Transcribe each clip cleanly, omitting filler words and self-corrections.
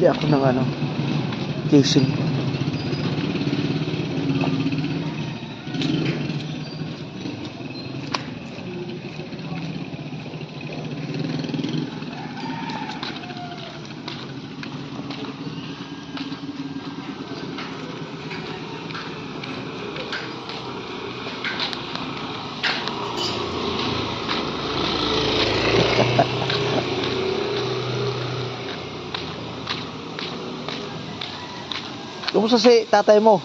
bibili ako ng ano, casing. Kumusta si tatay mo?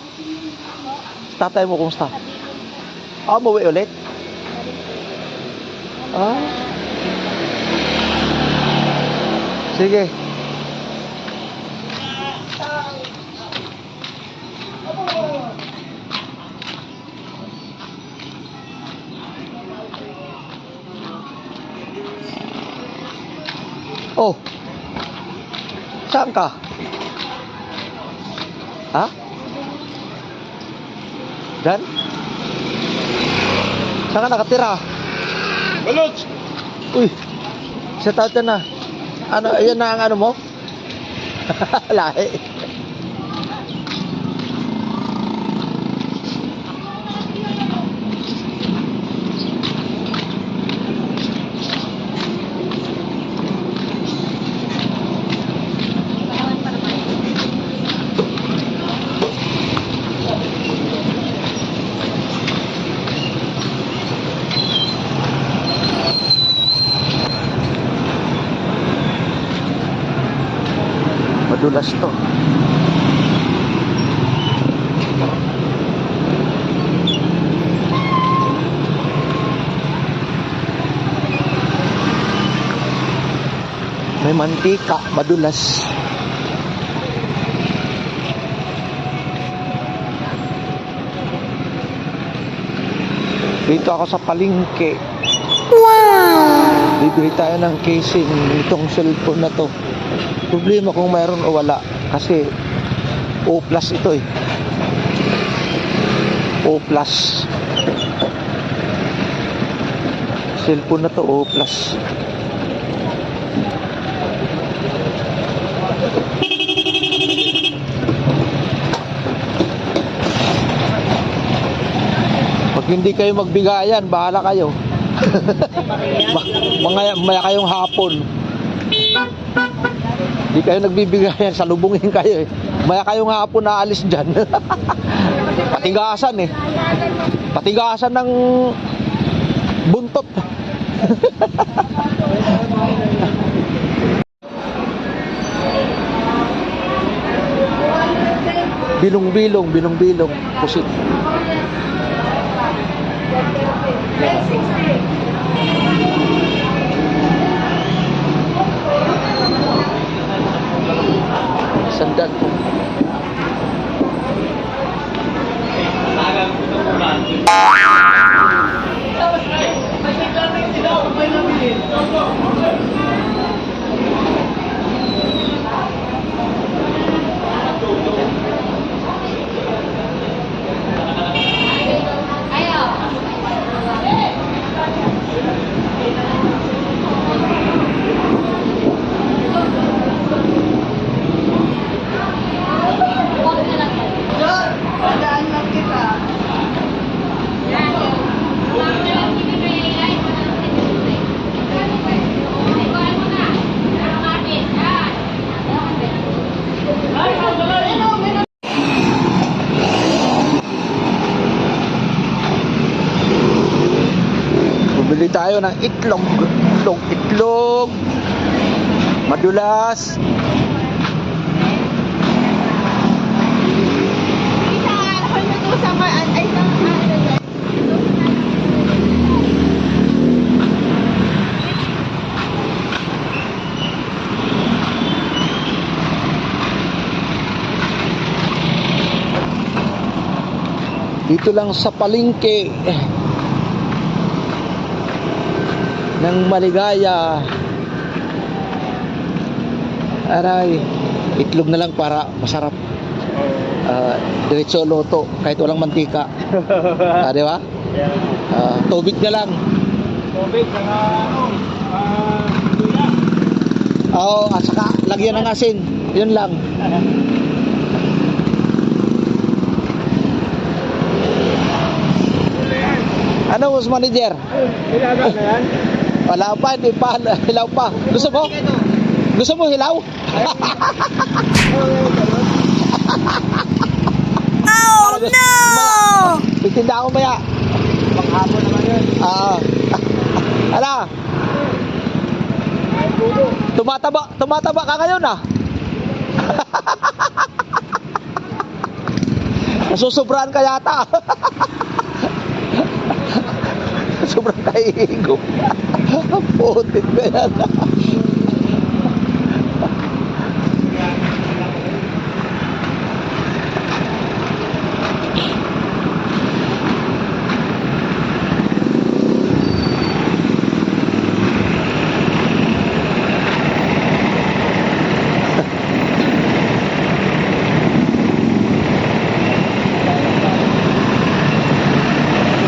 Tatay mo, kumusta? Umuwi ulit? Sige. Oh. Saan ka? Ha? Dan? Saan ka nakatira? Balot! Uy, sa tata na. Ano, ayan na ang ano mo? Lahi. Madulas to. May mantika, madulas. Dito ako sa palengke. Wow! Bibili tayo ng casing itong cellphone na to. Problema kung mayroon o wala, kasi O+ ito eh. O+. Cellphone na to, O+. Pag hindi kayo magbigayan, bahala kayo. Maya kayong hapon. Hindi kayo nagbibigayan, salubungin kayo eh. Maya kayong hapon na alis dyan. Patigasan eh. Patigasan ng buntot. Bilong-bilong, pusit. Sandal po. Bili tayo ng itlog. Itlog. Madulas. Dito lang sa palengke ng Maligaya. Aray, itlog na lang para masarap. Diretso loto kahit walang mantika. Di ba? Tubig na lang. Tubig, saka luya. Oo, at saka lagyan ng asin. Yun lang. Ano, was manager? Nilagas na yan? Wala pa, hindi pa. Hilaw pa. Gusto mo? Gusto mo hilaw? Oh no! Itinda ako maya. Panghapon naman yun. Ala. Tumataba ka ngayon ah. Nasusobrahan ka yata. Sobrang kaihigop. Putit ka yan.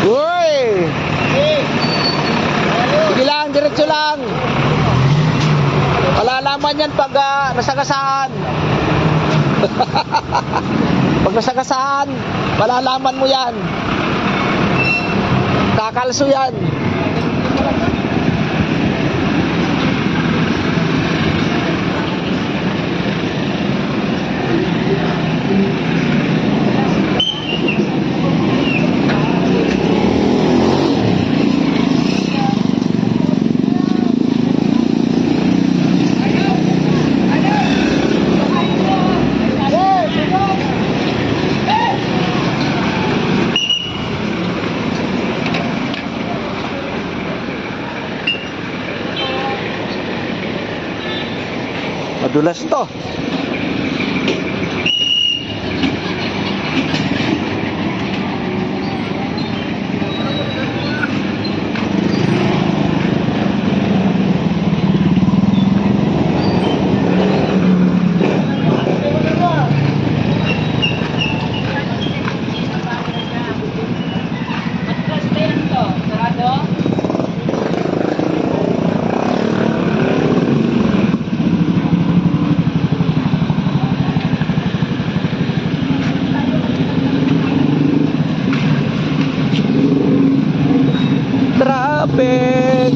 Uy! Sige lang, diretso lang. Malalaman yan pag nasagasaan. Pag nasagasaan, malalaman mo yan. Kakalso yan. Madulas to. Traffic.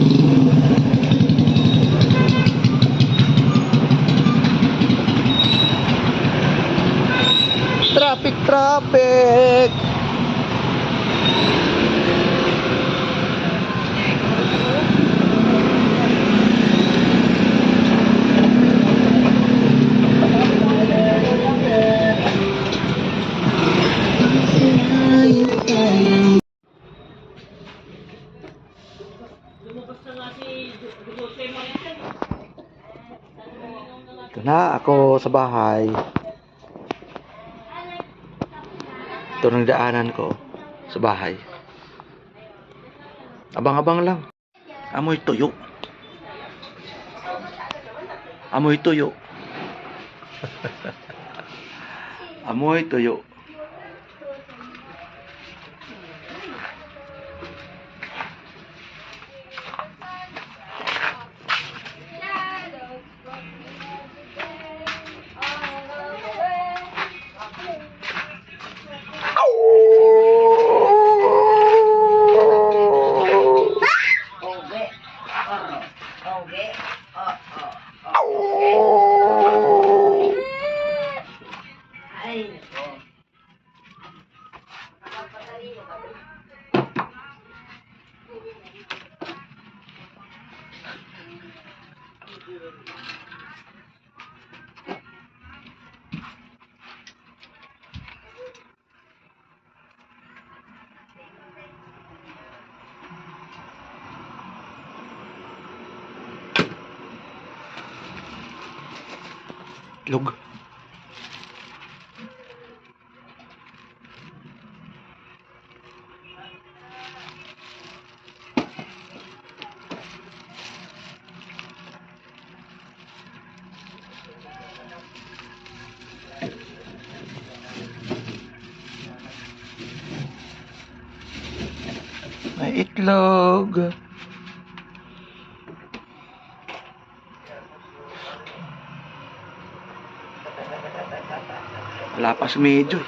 Traffic. Ito na ako sa bahay. Ito ng daanan ko sa bahay. Abang-abang lang. Amoy tuyo. Amoy tuyo. Amoy tuyo. Itlog. May itlog. Wala pa si Medjoy.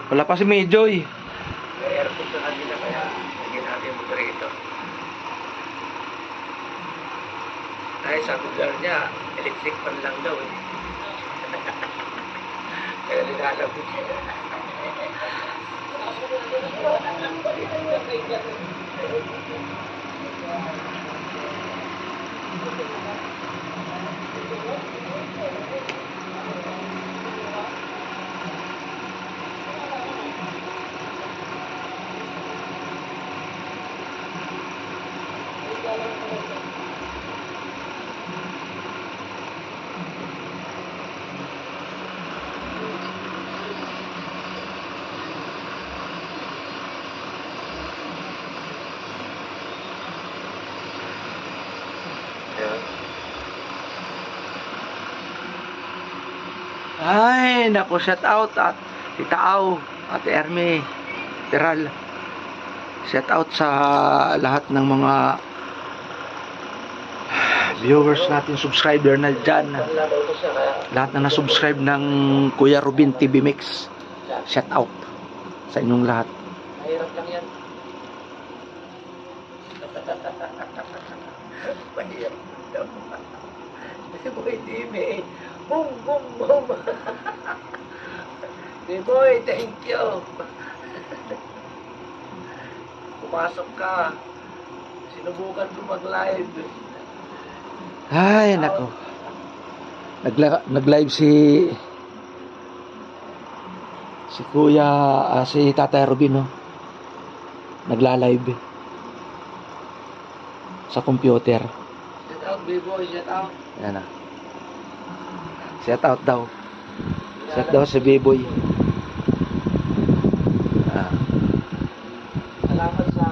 Wala pa si Medjoy. Airport sa kanila kaya naging natin yung motor ito. Ay, sabi niya, electric pan lang daw eh. Kaya nilalabot siya. Ay, naku, shout out at Tita Au, at Ermi, Teral. Shout out sa lahat ng mga viewers natin, subscriber na dyan. Lahat na na-subscribe ng Kuya Rubin TV Mix. Shout out sa inyong lahat. Mahirap lang yan. Mahirap lang. Kasi boy, TV. Boom, boom, boom. Hey boy, thank you. Pumasok ka. Sinubukan ko mag-live. Ay, nako. Nag-live si Kuya, si Tatay Rubin, no? Nagla-live sa computer. Shout out, B-boy, shout out. Yan na. Shout out daw. Shout daw si B-boy. Salamat sa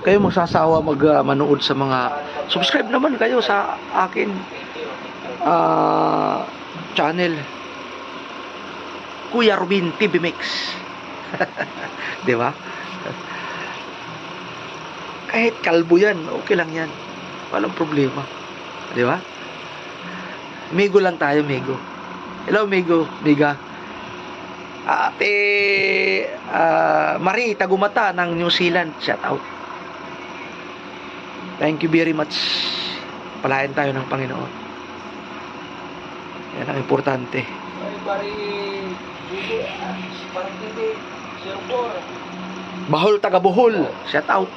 Kayo magsasawa manood sa mga subscribe naman kayo sa akin channel Kuya Rubin TV Mix. Di ba? Kahit kalbo yan, okay lang yan. Walang problema. Di ba? Migo lang tayo, Migo. Hello, Migo. Miga. Ate Marie Tagumata ng New Zealand. Shout out. Thank you very much. Palayan tayo ng Panginoon. Yan ang importante. ay pari Bibi, parang Bibi, Sirpor. Bahol taga Bohol. Shout out.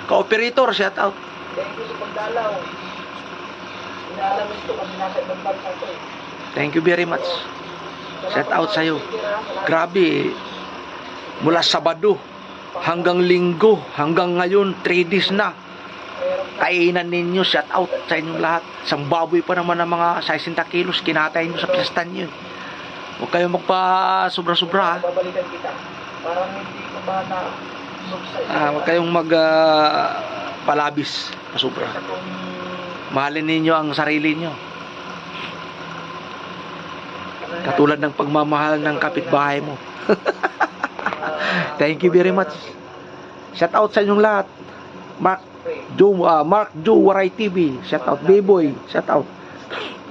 Ka-operator, shout out. Thank you sa pagdalaw. Inaalam ito kasi nasa ibang bansa ito eh. Thank you very much. Shout out sa'yo. Grabe. Mula Sabado hanggang Linggo, hanggang ngayon 3 days na. Kainan ninyo, shout out sa inyong lahat. Isang baboy pa naman ng mga 60 kilos, kinatay nyo sa piyesta nyo. Huwag kayo magpa sobra-sobra, ha. Babalikan kita. Parang hindi ka bata. Huwag kayong palabis na sobra. Mahalin ninyo ang sarili nyo. Katulad ng pagmamahal ng kapitbahay mo. Thank you very much. Shout out sa inyong lahat. Mark Jo Waray TV, shout out. B-boy, shout out.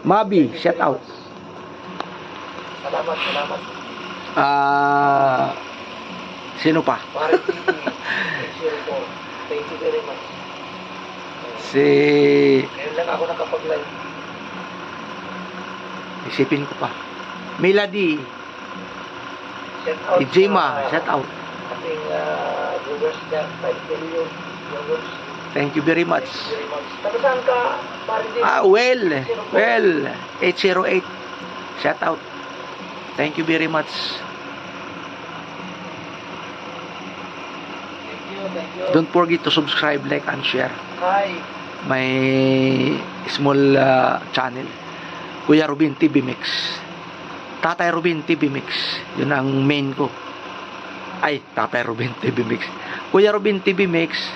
Mabi, shout out. Salamat. Sino pa? Parang Bibi, Sirpor. Thank you very much. Ngayon lang ako nakapag-live. Isipin ko pa. Melody, Shout out. Ijima, shout out. Ating viewers dyan, 5 million viewers. Thank you very much. Very much. Taga saan ka? Parang Bibi. Well, 808. Shout out. Thank you very much. Thank you. Don't forget to subscribe, like, and share Hi. my small channel, Kuya Rubin TV Mix. Tatay Rubin TV Mix. Yun ang main ko. Ay, Tatay Rubin TV Mix. Kuya Rubin TV Mix.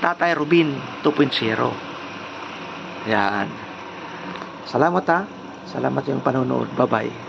Tatay Rubin 2.0. Yan. Salamat, ha. Salamat yung panonood. Bye-bye.